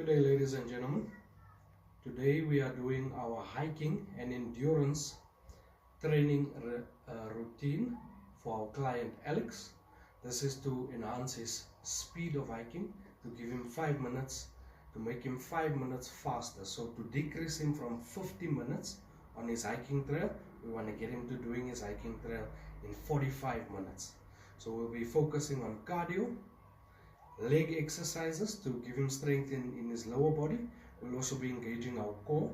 Good day, ladies and gentlemen. Today we are doing our hiking and endurance training routine for our client Alex. This is to enhance his speed of hiking, to give him 5 minutes, to make him 5 minutes faster. So to decrease him from 50 minutes on his hiking trail, we want to get him to doing his hiking trail in 45 minutes. So we'll be focusing on cardio, leg exercises to give him strength in his lower body. We'll also be engaging our core.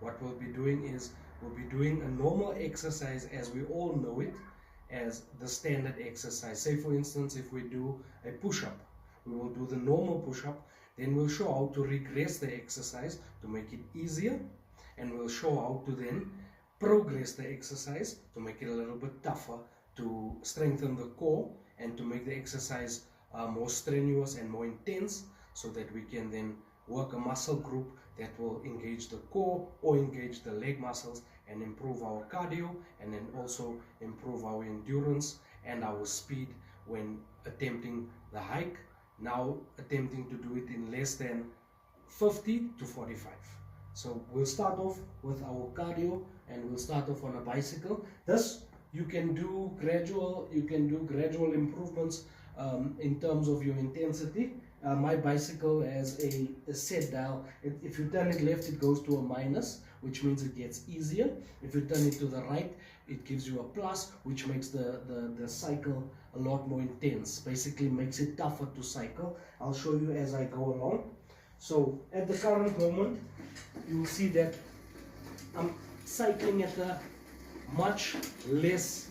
What we'll be doing is we'll be doing a normal exercise as we all know it as the standard exercise. Say for instance, if we do a push-up, we will do the normal push-up, then we'll show how to regress the exercise to make it easier, and we'll show how to then progress the exercise to make it a little bit tougher, to strengthen the core and to make the exercise more strenuous and more intense, so that we can then work a muscle group that will engage the core or engage the leg muscles and improve our cardio, and then also improve our endurance and our speed when attempting the hike. Now attempting to do it in less than 50 to 45. So we'll start off with our cardio, and we'll start off on a bicycle. This you can do gradual improvements in terms of your intensity. My bicycle has a set dial. If you turn it left, it goes to a minus, which means it gets easier. If you turn it to the right, it gives you a plus, which makes the cycle a lot more intense. Basically makes it tougher to cycle. I'll show you as I go along. So at the current moment, you will see that I'm cycling at a much less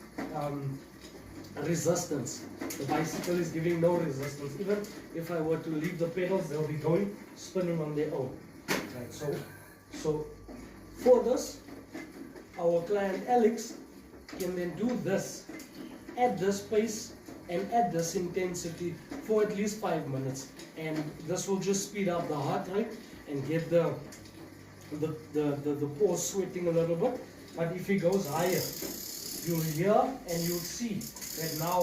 resistance. The bicycle is giving no resistance. Even if I were to leave the pedals, they'll be going, spinning on their own. Right, so for this, our client Alex can then do this at this pace and at this intensity for at least 5 minutes, and this will just speed up the heart rate and get the pores sweating a little bit. But if he goes higher, you'll hear and you'll see that now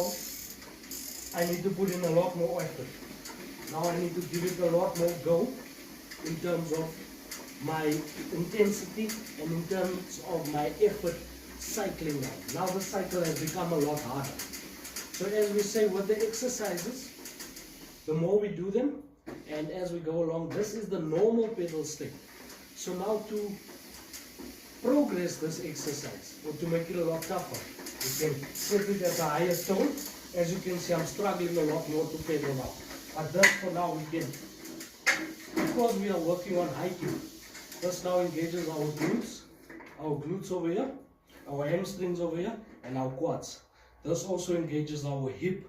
I need to put in a lot more effort. Now I need to give it a lot more go in terms of my intensity and in terms of my effort cycling now. Now the cycle has become a lot harder. So as we say with the exercises, the more we do them, and as we go along, this is the normal pedal stick. So now to progress this exercise, or to make it a lot tougher, you can set it at a higher tone. As you can see, I'm struggling a lot more to pedal now. But this for now we can, because we are working on hiking, this now engages our glutes over here, our hamstrings over here, and our quads. This also engages our hip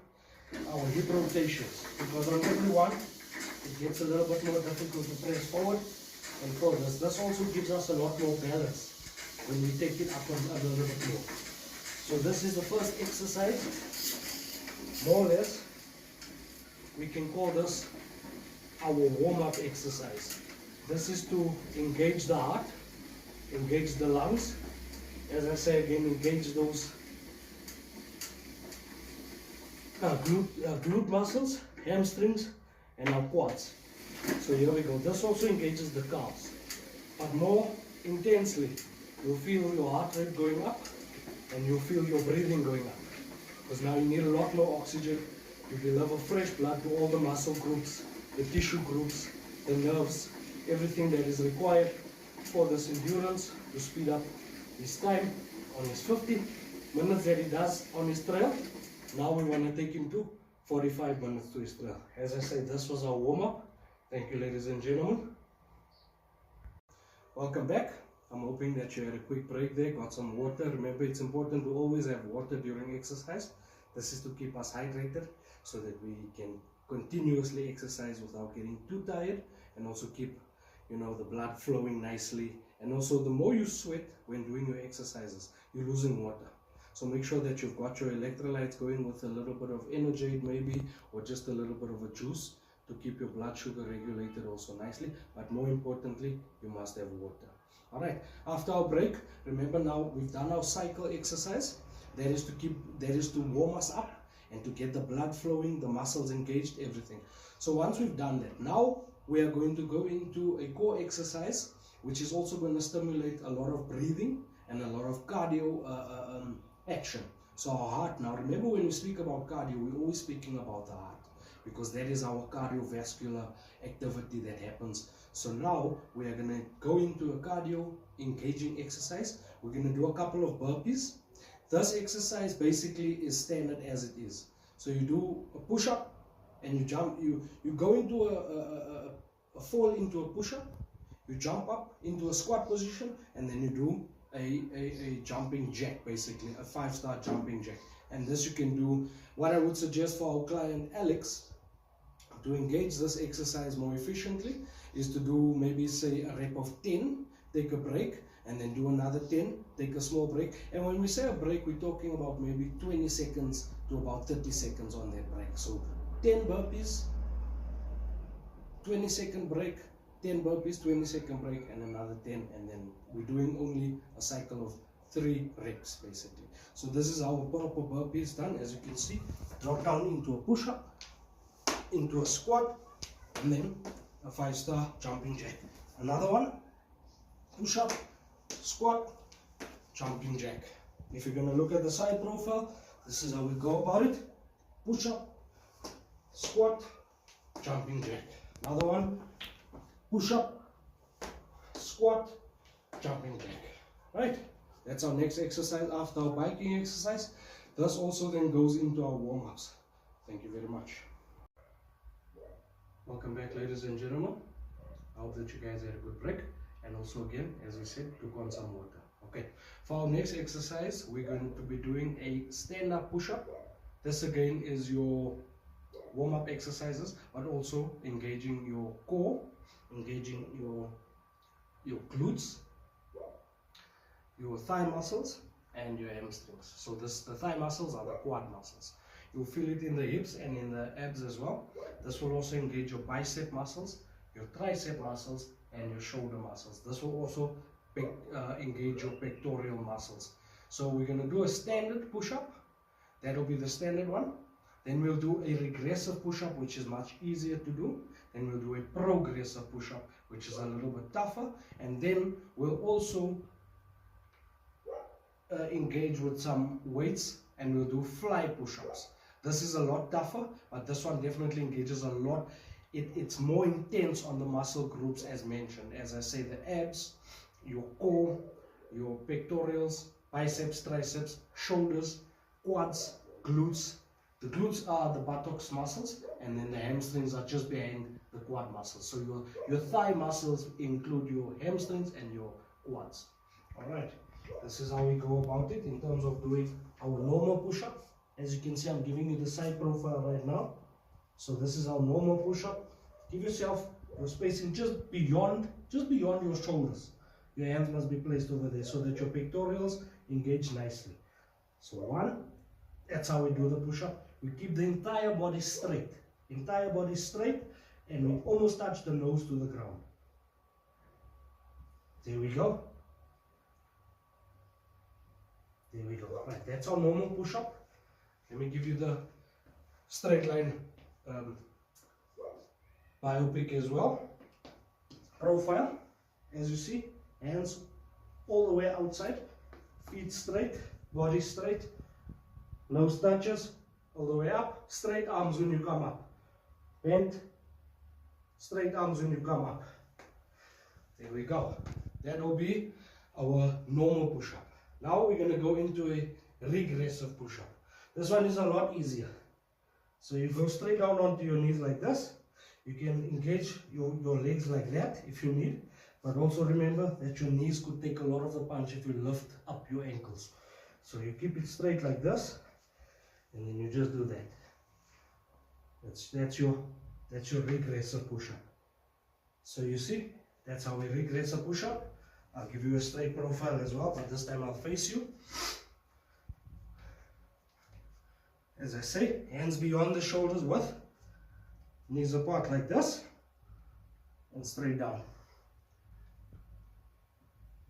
rotations, because on every one, it gets a little bit more difficult to press forward and progress. This also gives us a lot more balance when we take it up a little bit more. So this is the first exercise. More or less, we can call this our warm-up exercise. This is to engage the heart, engage the lungs. As I say again, engage those glute muscles, hamstrings, and our quads. So here we go. This also engages the calves, but more intensely. You'll feel your heart rate going up, and you'll feel your breathing going up, because now you need a lot more oxygen to deliver fresh blood to all the muscle groups, the tissue groups, the nerves, everything that is required for this endurance to speed up his time on his 50 minutes that he does on his trail. Now we want to take him to 45 minutes to his trail. As I said, this was our warm-up. Thank you, ladies and gentlemen. Welcome back. I'm hoping that you had a quick break there, got some water. Remember, it's important to always have water during exercise. This is to keep us hydrated so that we can continuously exercise without getting too tired, and also keep, the blood flowing nicely. And also, the more you sweat when doing your exercises, you're losing water. So make sure that you've got your electrolytes going with a little bit of Energade maybe, or just a little bit of a juice to keep your blood sugar regulated also nicely. But more importantly, you must have water. Alright, after our break, remember now we've done our cycle exercise. That is to warm us up and to get the blood flowing, the muscles engaged, everything. So once we've done that, now we are going to go into a core exercise, which is also going to stimulate a lot of breathing and a lot of cardio action. So our heart, now remember when we speak about cardio, we're always speaking about the heart, because that is our cardiovascular activity that happens. So now we are going to go into a cardio engaging exercise. We're going to do a couple of burpees. This exercise basically is standard as it is. So you do a push-up and you jump, you go into a fall into a push-up, you jump up into a squat position, and then you do a jumping jack, basically a 5-star jumping jack. And this you can do. What I would suggest for our client Alex to engage this exercise more efficiently is to do maybe say a rep of 10, take a break, and then do another 10, take a small break. And when we say a break, we're talking about maybe 20 seconds to about 30 seconds on that break. So 10 burpees, 20-second break, 10 burpees, 20-second break, and another 10, and then we're doing only a cycle of 3 reps basically. So this is our proper burpees done. As you can see, drop down into a push-up, into a squat, and then a 5-star jumping jack. Another one, push-up, squat, jumping jack. If you're going to look at the side profile, this is how we go about it. Push-up, squat, jumping jack. Another one, push-up, squat, jumping jack. Right? That's our next exercise after our biking exercise. This also then goes into our warm-ups. Thank you very much. Welcome back, ladies and gentlemen. I hope that you guys had a good break, and also again, as we said, took on some water. Okay, for our next exercise, we're going to be doing a stand-up push-up. This again is your warm-up exercises, but also engaging your core, engaging your glutes, your thigh muscles, and your hamstrings. So the thigh muscles are the quad muscles. You'll feel it in the hips and in the abs as well. This will also engage your bicep muscles, your tricep muscles, and your shoulder muscles. This will also engage your pectoral muscles. So we're going to do a standard push-up. That will be the standard one. Then we'll do a regressive push-up, which is much easier to do. Then we'll do a progressive push-up, which is a little bit tougher. And then we'll also engage with some weights, and we'll do fly push-ups. This is a lot tougher, but this one definitely engages a lot. It's more intense on the muscle groups as mentioned. As I say, the abs, your core, your pectorals, biceps, triceps, shoulders, quads, glutes. The glutes are the buttocks muscles, and then the hamstrings are just behind the quad muscles. So your thigh muscles include your hamstrings and your quads. Alright, this is how we go about it in terms of doing our normal push-up. As you can see, I'm giving you the side profile right now. So this is our normal push-up. Give yourself your spacing just beyond your shoulders. Your hands must be placed over there so that your pectorals engage nicely. So 1, that's how we do the push-up. We keep the entire body straight, and we almost touch the nose to the ground. There we go. There we go. Right, that's our normal push-up. Let me give you the straight line biopic as well. Profile, as you see, hands all the way outside, feet straight, body straight, nose touches all the way up, straight arms when you come up, bend, straight arms when you come up. There we go. That will be our normal push-up. Now we're going to go into a regressive push-up. This one is a lot easier. So you go straight down onto your knees like this. You can engage your legs like that if you need. But also remember that your knees could take a lot of the punch if you lift up your ankles. So you keep it straight like this. And then you just do that. That's your regressive push-up. So you see, that's how we regress a push-up. I'll give you a straight profile as well, but this time I'll face you. As I say, hands beyond the shoulders width, knees apart like this, and straight down.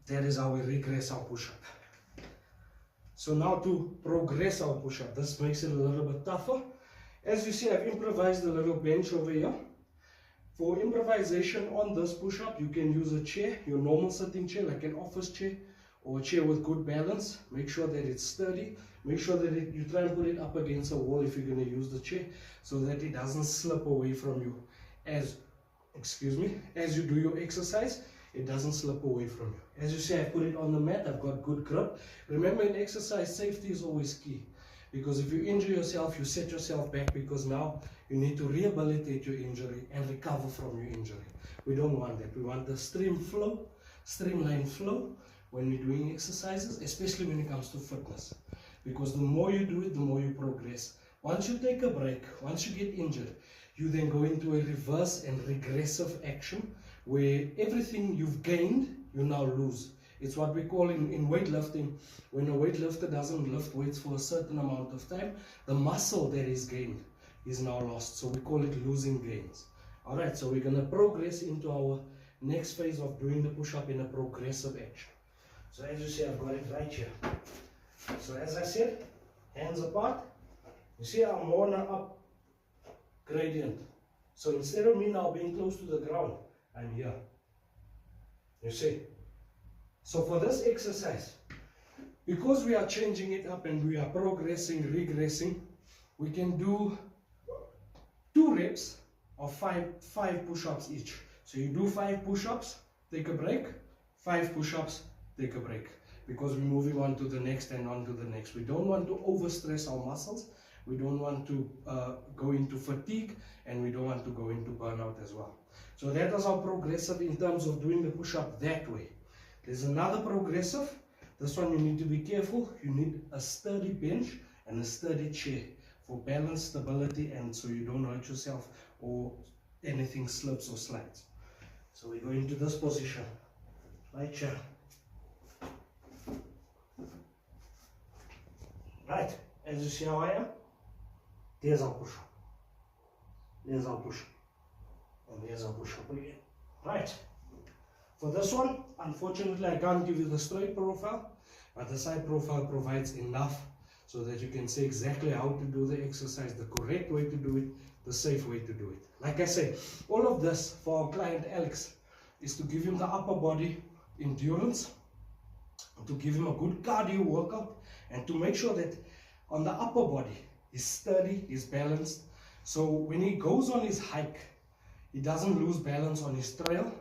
That is how we regress our push-up. So now to progress our push-up, this makes it a little bit tougher. As you see, I've improvised a little bench over here. For improvisation on this push-up, you can use a chair, your normal sitting chair, like an office chair, or a chair with good balance. Make sure that it's sturdy. Make sure that you try and put it up against a wall if you're going to use the chair, so that it doesn't slip away from you as you do your exercise. It doesn't slip away from you. As you see, I put it on the mat. I've got good grip. Remember, in exercise, safety is always key, because if you injure yourself, you set yourself back, because now you need to rehabilitate your injury and recover from your injury. We don't want that. We want the streamlined flow when we're doing exercises, especially when it comes to fitness, because the more you do it, the more you progress. Once you take a break, once you get injured, you then go into a reverse and regressive action, where everything you've gained, you now lose. It's what we call in weightlifting, when a weightlifter doesn't lift weights for a certain amount of time, the muscle that is gained is now lost. So we call it losing gains. Alright, so we're going to progress into our next phase of doing the push-up in a progressive action. So as you see, I've got it right here. So as I said, hands apart. You see, I'm more on an up gradient. So instead of me now being close to the ground, I'm here. You see. So for this exercise, because we are changing it up and we are progressing, regressing, we can do 2 reps of 5 push-ups each. So you do 5 push-ups, take a break, 5 push-ups, take a break, because we're moving on to the next and on to the next. We don't want to overstress our muscles. We don't want to go into fatigue, and we don't want to go into burnout as well. So that is our progressive in terms of doing the push-up that way. There's another progressive. This one you need to be careful. You need a sturdy bench and a sturdy chair for balance, stability, and so you don't hurt yourself or anything slips or slides. So we go into this position, right here. Right, as you see how I am, there's our push-up. There's our push-up. And there's our push-up again. Right. For this one, unfortunately, I can't give you the straight profile, but the side profile provides enough so that you can see exactly how to do the exercise, the correct way to do it, the safe way to do it. Like I say, all of this for our client Alex is to give him the upper body endurance, to give him a good cardio workout, and to make sure that on the upper body he's sturdy, he's balanced, so when he goes on his hike, he doesn't lose balance on his trail,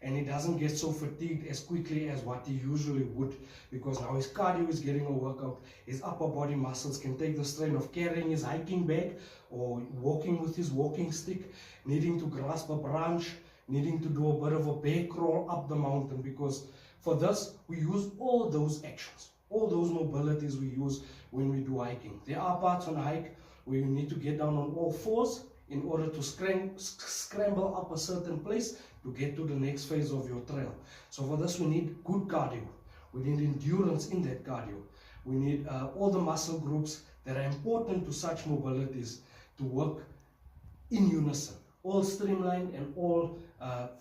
and he doesn't get so fatigued as quickly as what he usually would, because now his cardio is getting a workout. His upper body muscles can take the strain of carrying his hiking bag or walking with his walking stick, needing to grasp a branch, needing to do a bit of a bear crawl up the mountain, because for this we use all those actions, all those mobilities we use when we do hiking. There are parts on a hike where you need to get down on all fours in order to scramble up a certain place to get to the next phase of your trail. So for this we need good cardio. We need endurance in that cardio. We need all the muscle groups that are important to such mobilities to work in unison, all streamlined and all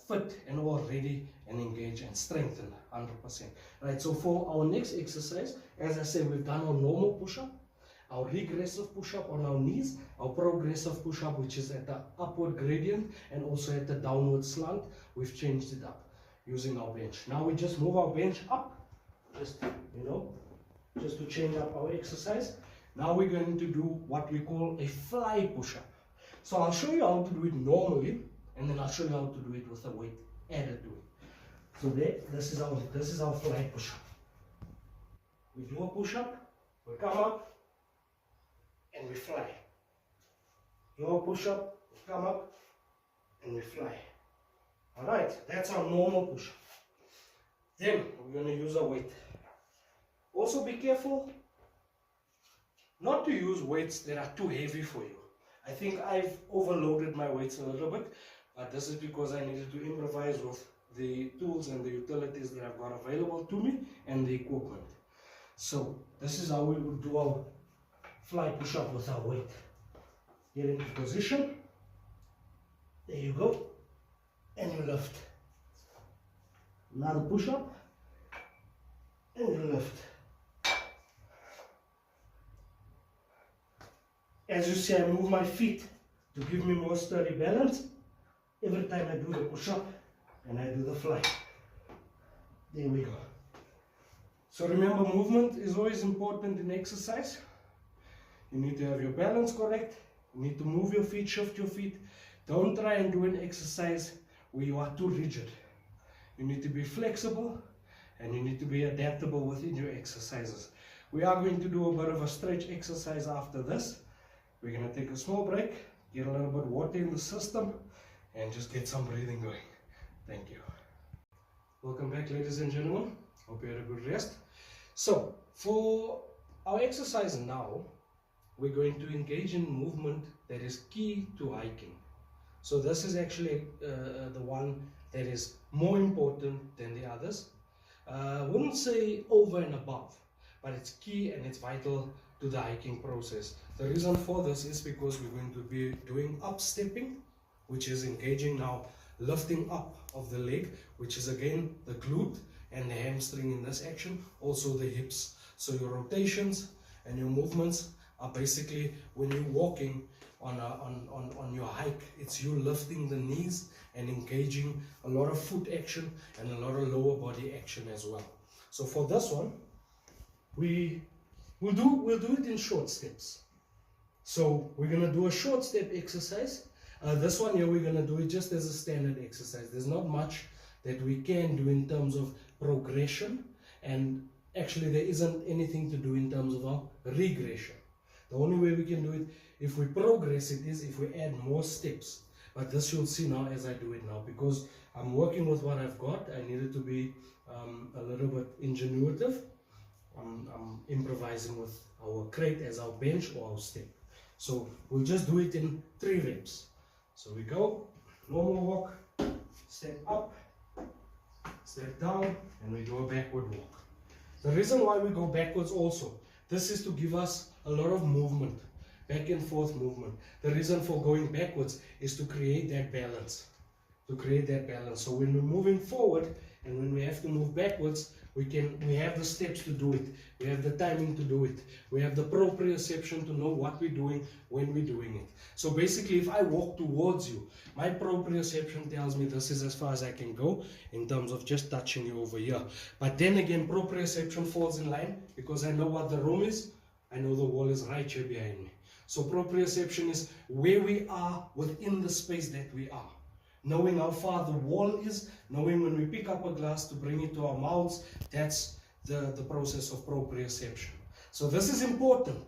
fit and all ready and engaged and strengthened 100%. Right, so for our next exercise, as I said, we've done our normal push-up, our regressive push-up on our knees, our progressive push-up, which is at the upward gradient and also at the downward slant. We've changed it up using our bench. Now we just move our bench up, just to change up our exercise. Now we're going to do what we call a fly push-up. So I'll show you how to do it normally, and then I'll show you how to do it with a weight added to it. So this is our fly push-up. We do a push-up, we come up, and we fly. Do a push-up, we come up, and we fly. Alright, that's our normal push-up. Then we're going to use a weight. Also be careful not to use weights that are too heavy for you. I think I've overloaded my weights a little bit, but this is because I needed to improvise with the tools and the utilities that I've got available to me and the equipment. So this is how we would do our fly push-up with our weight. Get into position. There you go. And you lift. Another push-up. And you lift. As you see, I move my feet to give me more sturdy balance. every time I do the push-up and I do the fly. There we go. So remember, movement is always important in exercise. You need to have your balance correct. You need to move your feet, shift your feet. Don't try and do an exercise where you are too rigid. You need to be flexible and you need to be adaptable within your exercises. We are going to do a bit of a stretch exercise after this. We're going to take a small break, get a little bit of water in the system, and just get some breathing going. Thank you. Welcome back, ladies and gentlemen. Hope you had a good rest. So, for our exercise now, we're going to engage in movement that is key to hiking. So this is actually the one that is more important than the others. I wouldn't say over and above, but it's key and it's vital to the hiking process. The reason for this is because we're going to be doing up-stepping, which is engaging now, lifting up of the leg, which is again the glute and the hamstring in this action, also the hips. So your rotations and your movements are basically when you're walking on your hike, it's you lifting the knees and engaging a lot of foot action and a lot of lower body action as well. So for this one, we'll do it in short steps. So we're gonna do a short step exercise. This one here, we're gonna do it just as a standard exercise. There's not much that we can do in terms of progression, and actually there isn't anything to do in terms of our regression. The only way we can do it if we progress it is if we add more steps. But this you'll see now as I do it now, because I'm working with what I've got. I needed to be a little bit ingenuitive. I'm improvising with our crate as our bench or our step. So we'll just do it in 3 reps. So we go, normal walk, step up, step down, and we do a backward walk. The reason why we go backwards also, this is to give us a lot of movement, back and forth movement. The reason for going backwards is to create that balance. So when we're moving forward and when we have to move backwards, we have the steps to do it. We have the timing to do it. We have the proprioception to know what we're doing when we're doing it. So basically, if I walk towards you, my proprioception tells me this is as far as I can go in terms of just touching you over here. But then again, proprioception falls in line because I know what the room is. I know the wall is right here behind me. So proprioception is where we are within the space that we are. Knowing how far the wall is, knowing when we pick up a glass to bring it to our mouths, that's the process of proprioception. So this is important,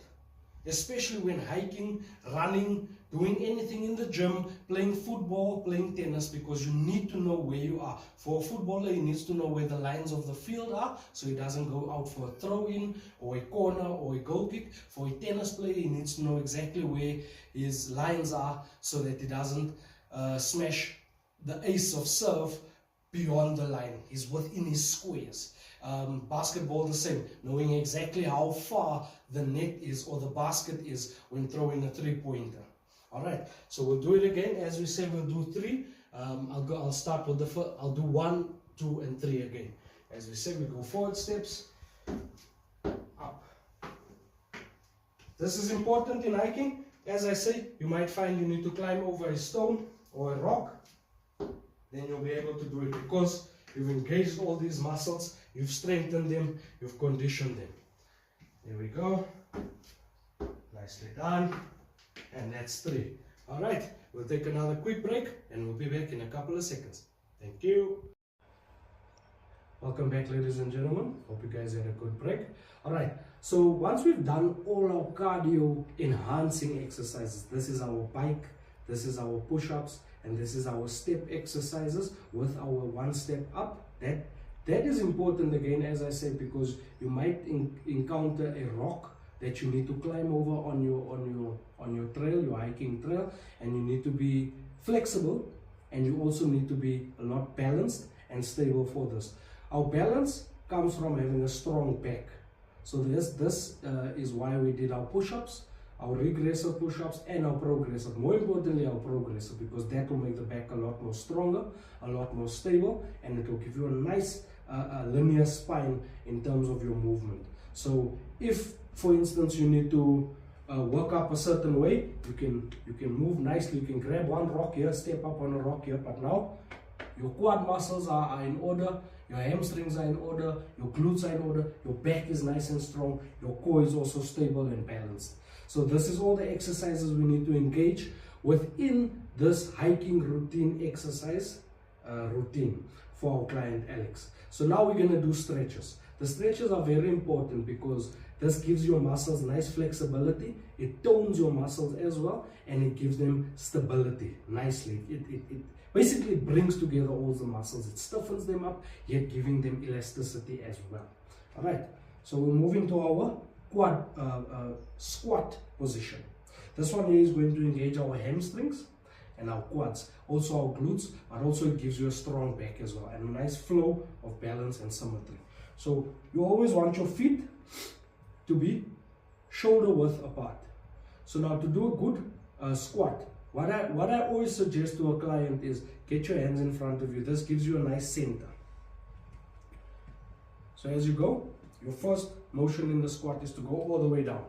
especially when hiking, running, doing anything in the gym, playing football, playing tennis, because you need to know where you are. For a footballer, he needs to know where the lines of the field are, so he doesn't go out for a throw-in, or a corner, or a goal kick. For a tennis player, he needs to know exactly where his lines are, so that he doesn't smash the ace of serve beyond the line. He's within his squares. Basketball the same, knowing exactly how far the net is or the basket is when throwing a 3-pointer. Alright, so we'll do it again. As we say, we'll do 3. I'll start with the first. I'll do 1, 2, and 3 again. As we say, we go forward steps, up. This is important in hiking. As I say, you might find you need to climb over a stone or a rock. Then you'll be able to do it because you've engaged all these muscles, you've strengthened them, you've conditioned them. There we go. Nicely done. And that's 3. Alright, we'll take another quick break and we'll be back in a couple of seconds. Thank you. Welcome back, ladies and gentlemen. Hope you guys had a good break. Alright, so once we've done all our cardio enhancing exercises, this is our bike, this is our push-ups, and this is our step exercises with our 1 step up. That is important again, as I said, because you might encounter a rock that you need to climb over on your trail, your hiking trail, and you need to be flexible, and you also need to be a lot balanced and stable for this. Our balance comes from having a strong back. So this is why we did our push-ups, our regressive push-ups, and our progressive. More importantly, our progressive, because that will make the back a lot more stronger, a lot more stable, and it will give you a nice linear spine in terms of your movement. So if, for instance, you need to work up a certain way, you can move nicely. You can grab one rock here, step up on a rock here, but now your quad muscles are in order, your hamstrings are in order, your glutes are in order, your back is nice and strong, your core is also stable and balanced. So this is all the exercises we need to engage within this hiking routine exercise routine for our client Alex. So now we're going to do stretches. The stretches are very important because this gives your muscles nice flexibility, it tones your muscles as well, and it gives them stability nicely. It basically brings together all the muscles, it stiffens them up, yet giving them elasticity as well. Alright, so we're moving to our quad squat position. This one here is going to engage our hamstrings and our quads, also our glutes, but also it gives you a strong back as well, and a nice flow of balance and symmetry. So you always want your feet to be shoulder width apart. So now to do a good squat, what I always suggest to a client is get your hands in front of you. This gives you a nice center. So as you go, your first motion in the squat is to go all the way down.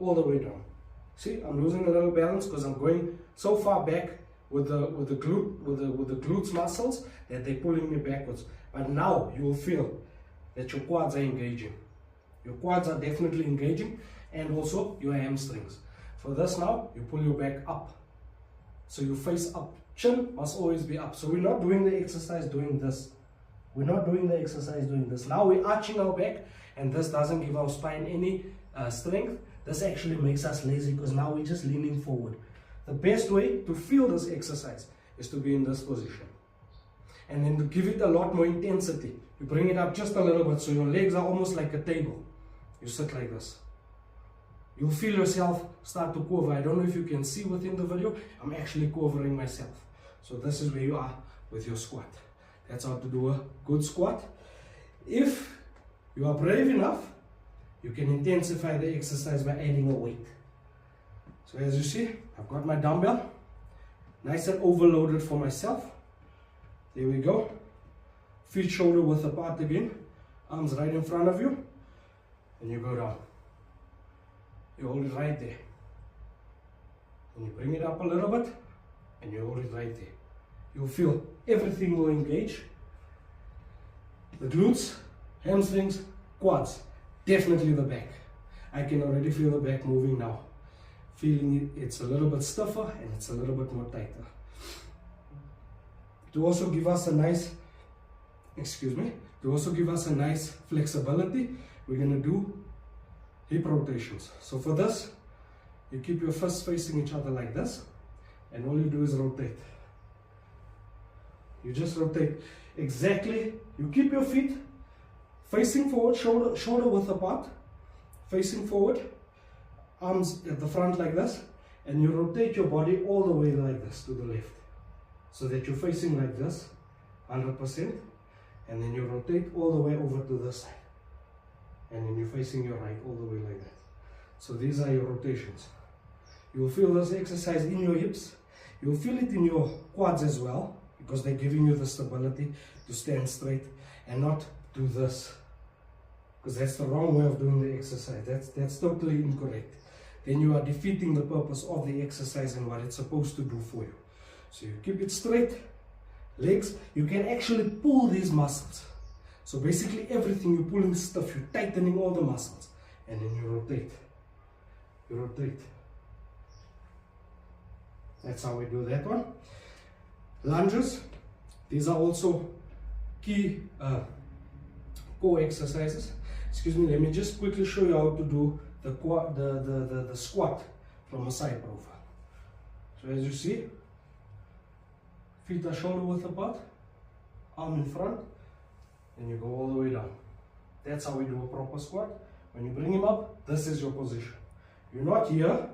All the way down. See, I'm losing a little balance because I'm going so far back with the glutes muscles that they're pulling me backwards. But now you will feel that your quads are engaging. Your quads are definitely engaging, and also your hamstrings. For this now, you pull your back up. So you face up. Chin must always be up. So we're not doing the exercise doing this. We're not doing the exercise doing this. Now we're arching our back, and this doesn't give our spine any strength. This actually makes us lazy because now we're just leaning forward. The best way to feel this exercise is to be in this position. And then to give it a lot more intensity, you bring it up just a little bit so your legs are almost like a table. You sit like this. You'll feel yourself start to quiver. I don't know if you can see within the video, I'm actually quivering myself. So this is where you are with your squat. That's how to do a good squat. If you are brave enough, you can intensify the exercise by adding a weight. So as you see, I've got my dumbbell, nice and overloaded for myself. There we go. Feet shoulder width apart again, arms right in front of you, and you go down. You hold it right there. And you bring it up a little bit, and you hold it right there. You'll feel everything will engage. The glutes, hamstrings, quads, definitely the back. I can already feel the back moving now. Feeling it's a little bit stiffer and it's a little bit more tighter. To also give us a nice, flexibility, we're going to do hip rotations. So for this, you keep your fists facing each other like this, and all you do is rotate. You just rotate exactly. You keep your feet facing forward, shoulder width apart, facing forward, arms at the front like this, and you rotate your body all the way like this to the left, so that you're facing like this 100%, and then you rotate all the way over to this side, and then you're facing your right all the way like that. So these are your rotations. You'll feel this exercise in your hips, you'll feel it in your quads as well, because they're giving you the stability to stand straight and not do this, because that's the wrong way of doing the exercise. That's totally incorrect. Then you are defeating the purpose of the exercise and what it's supposed to do for you. So you keep it straight, legs, you can actually pull these muscles. So basically everything you're pulling stuff, you're tightening all the muscles, and then you rotate. You rotate. That's how we do that one. Lunges, these are also key core exercises. Excuse me, let me just quickly show you how to do the squat from a side profile. So as you see, feet are shoulder width apart, arm in front, and you go all the way down. That's how we do a proper squat. When you bring him up, this is your position. You're not here,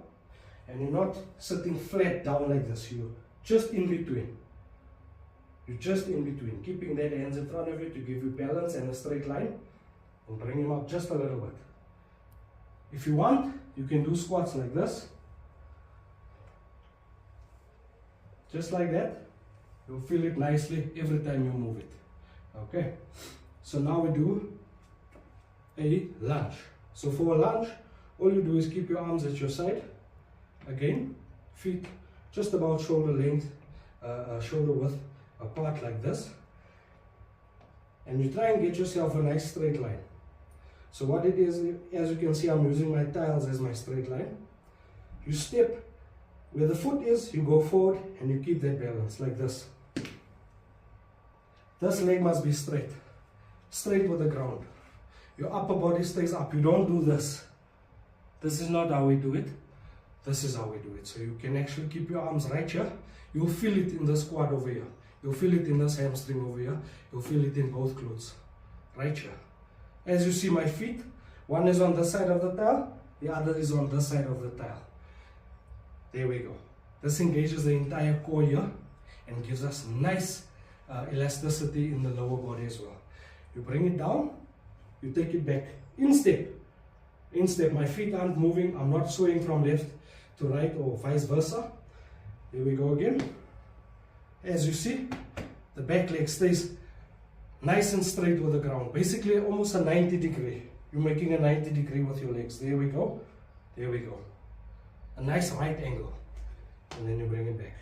and you're not sitting flat down like this. You're just in between. You're just in between, keeping that hands in front of you to give you balance and a straight line, and bring him up just a little bit. If you want, you can do squats like this, just like that. You'll feel it nicely every time you move it. Okay, so now we do a lunge. So for a lunge, All you do is keep your arms at your side. Again, feet just about shoulder length, shoulder width apart like this. And you try and get yourself a nice straight line. So what it is, as you can see, I'm using my tiles as my straight line. You step where the foot is, you go forward and you keep that balance like this. This leg must be straight, straight with the ground. Your upper body stays up. You don't do this. This is not how we do it. This is how we do it. So you can actually keep your arms right here. You'll feel it in this quad over here. You'll feel it in this hamstring over here. You'll feel it in both glutes. Right here. As you see my feet, one is on this side of the tile, the other is on this side of the tile. There we go. This engages the entire core here and gives us nice elasticity in the lower body as well. You bring it down, you take it back, in step. In step, my feet aren't moving, I'm not swaying from left to right or vice versa. Here we go again. As you see, the back leg stays nice and straight with the ground. Basically almost a 90 degree. You're making a 90 degree with your legs. There we go. There we go. A nice right angle. And then you bring it back.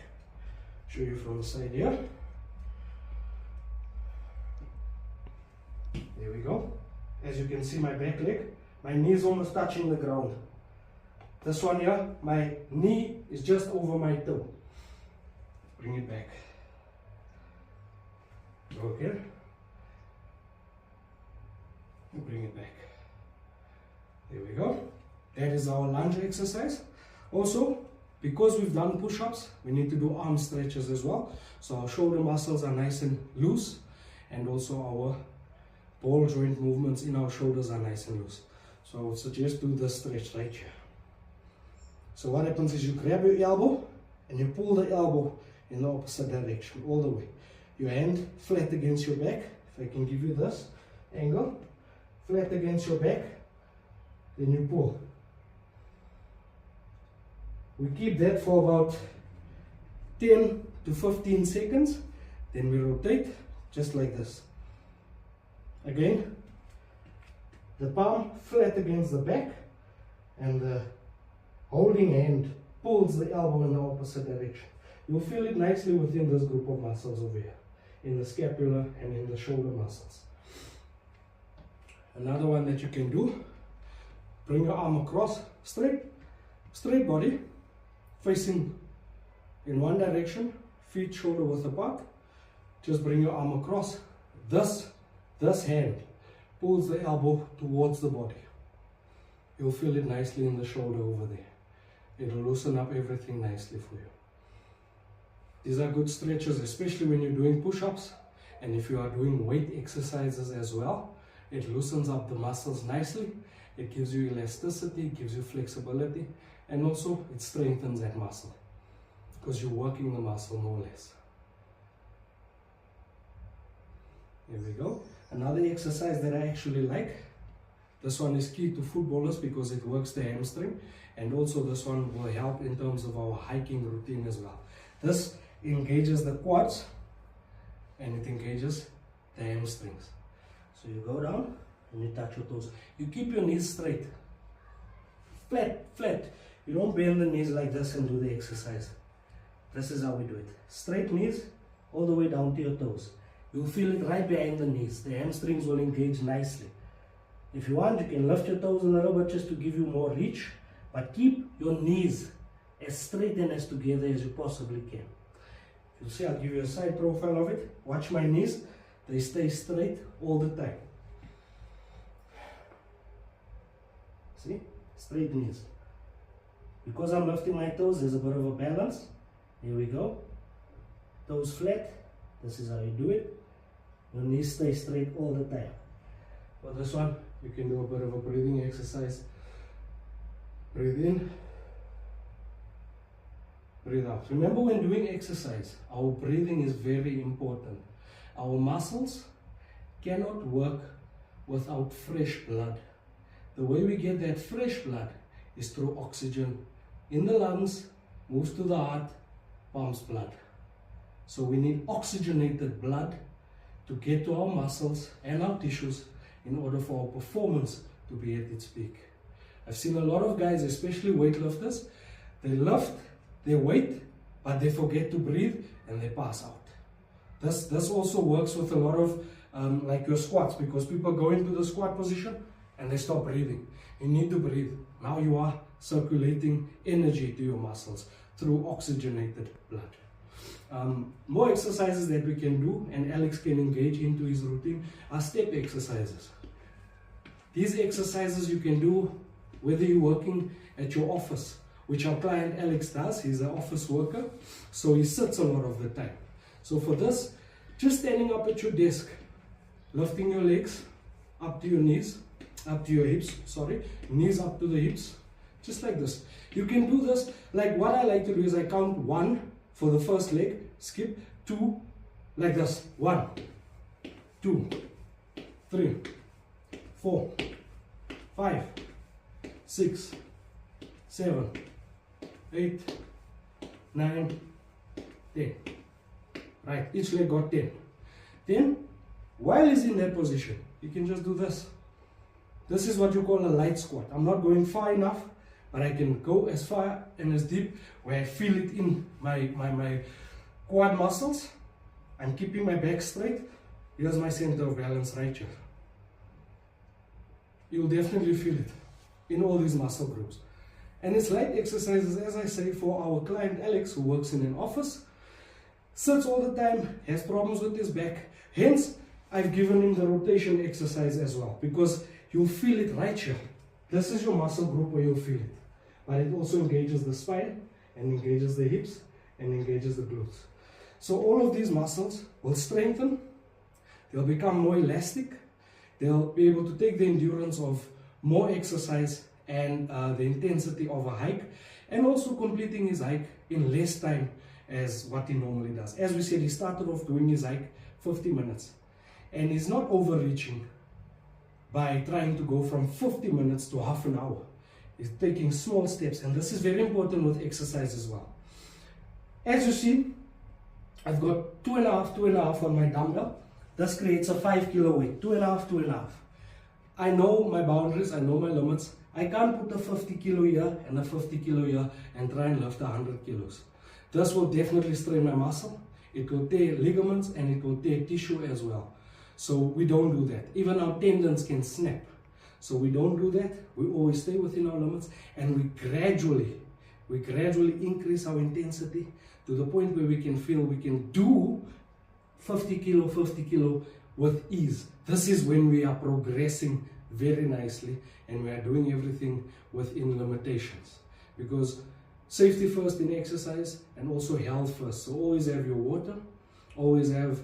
Show you from the side here. There we go. As you can see, my back leg, my knee is almost touching the ground. This one here, my knee is just over my toe. Bring it back. Okay. Bring it back. There we go. That is our lunge exercise. Also, because we've done push-ups, we need to do arm stretches as well. So our shoulder muscles are nice and loose, and also our ball joint movements in our shoulders are nice and loose. So I would suggest do this stretch right here. So what happens is you grab your elbow and you pull the elbow in the opposite direction all the way. Your hand flat against your back. If I can give you this angle, flat against your back, then you pull. We keep that for about 10 to 15 seconds, then we rotate just like this. Again, the palm flat against the back, and the holding hand pulls the elbow in the opposite direction. You'll feel it nicely within this group of muscles over here, in the scapula and in the shoulder muscles. Another one that you can do, bring your arm across, straight body, facing in one direction, feet shoulder width apart. Just bring your arm across. This hand pulls the elbow towards the body. You'll feel it nicely in the shoulder over there. It'll loosen up everything nicely for you. These are good stretches, especially when you're doing push-ups, and if you are doing weight exercises as well. It loosens up the muscles nicely. It gives you elasticity, it gives you flexibility, and also it strengthens that muscle because you're working the muscle more or less. Here we go. Another exercise that I actually like. This one is key to footballers because it works the hamstring, and also this one will help in terms of our hiking routine as well. This engages the quads and it engages the hamstrings. So you go down and you touch your toes. You keep your knees straight, flat. You don't bend the knees like this and do the exercise. This is how we do it. Straight knees all the way down to your toes. You'll feel it right behind the knees. The hamstrings will engage nicely. If you want, you can lift your toes a little bit just to give you more reach, but keep your knees as straight and as together as you possibly can. You'll see, I'll give you a side profile of it. Watch my knees. They stay straight all the time. See? Straight knees. Because I'm lifting my toes, there's a bit of a balance. Here we go. Toes flat. This is how you do it. Your knees stay straight all the time. For this one, you can do a bit of a breathing exercise. Breathe in. Breathe out. Remember, when doing exercise, our breathing is very important. Our muscles cannot work without fresh blood. The way we get that fresh blood is through oxygen in the lungs, moves to the heart, pumps blood. So we need oxygenated blood to get to our muscles and our tissues in order for our performance to be at its peak. I've seen a lot of guys, especially weightlifters, they lift their weight, but they forget to breathe and they pass out. This also works with a lot of like your squats, because people go into the squat position and they stop breathing. You need to breathe. Now you are circulating energy to your muscles through oxygenated blood. More exercises that we can do and Alex can engage into his routine are step exercises. These exercises you can do whether you're working at your office, which our client Alex does. He's an office worker, so he sits a lot of the time. So for this, just standing up at your desk, lifting your legs up to your knees, up to your hips, knees up to the hips, just like this. You can do this, like what I like to do is I count 1 for the first leg, skip, 2, like this, 1, 2, 3, 4, 5, 6, 7, 8, 9, 10. Right, each leg got 10. Then, while he's in that position, you can just do this. This is what you call a light squat. I'm not going far enough, but I can go as far and as deep where I feel it in my quad muscles. I'm keeping my back straight. Here's my center of balance right here. You'll definitely feel it in all these muscle groups. And it's light exercises, as I say, for our client Alex, who works in an office, sits all the time, has problems with his back. Hence, I've given him the rotation exercise as well, because you'll feel it right here. This is your muscle group where you'll feel it. But it also engages the spine, and engages the hips, and engages the glutes. So all of these muscles will strengthen, they'll become more elastic, they'll be able to take the endurance of more exercise and the intensity of a hike, and also completing his hike in less time as what he normally does. As we said, he started off doing his hike 50 minutes, and he's not overreaching by trying to go from 50 minutes to half an hour. He's taking small steps, and this is very important with exercise as well. As you see, I've got 2.5 on my dumbbell. This creates a 5 kilo weight, 2.5. I know my boundaries, I know my limits. I can't put a 50 kilo here and a 50 kilo here and try and lift 100 kilos. This will definitely strain my muscle. It will tear ligaments and it will tear tissue as well. So we don't do that. Even our tendons can snap. So we don't do that. We always stay within our limits, and we gradually increase our intensity to the point where we can feel we can do 50 kilo with ease. This is when we are progressing very nicely and we are doing everything within limitations, because safety first in exercise and also health first. So always have your water, always have,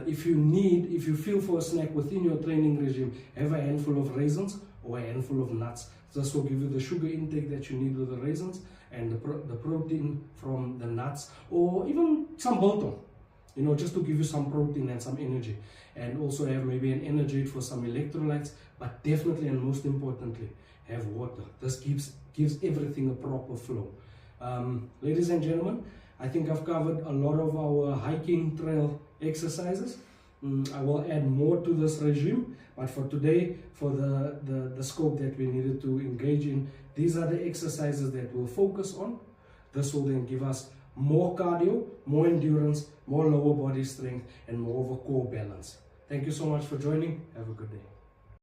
if you feel for a snack within your training regime, have a handful of raisins or a handful of nuts. This will give you the sugar intake that you need with the raisins and the protein from the nuts, or even some biltong, just to give you some protein and some energy, and also have maybe an energy for some electrolytes, but definitely and most importantly, have water. This gives everything a proper flow. Ladies and gentlemen, I think I've covered a lot of our hiking trail exercises. I will add more to this regime, but for today, for the scope that we needed to engage in, these are the exercises that we'll focus on. This will then give us more cardio, more endurance, more lower body strength, and more of a core balance. Thank you so much for joining. Have a good day.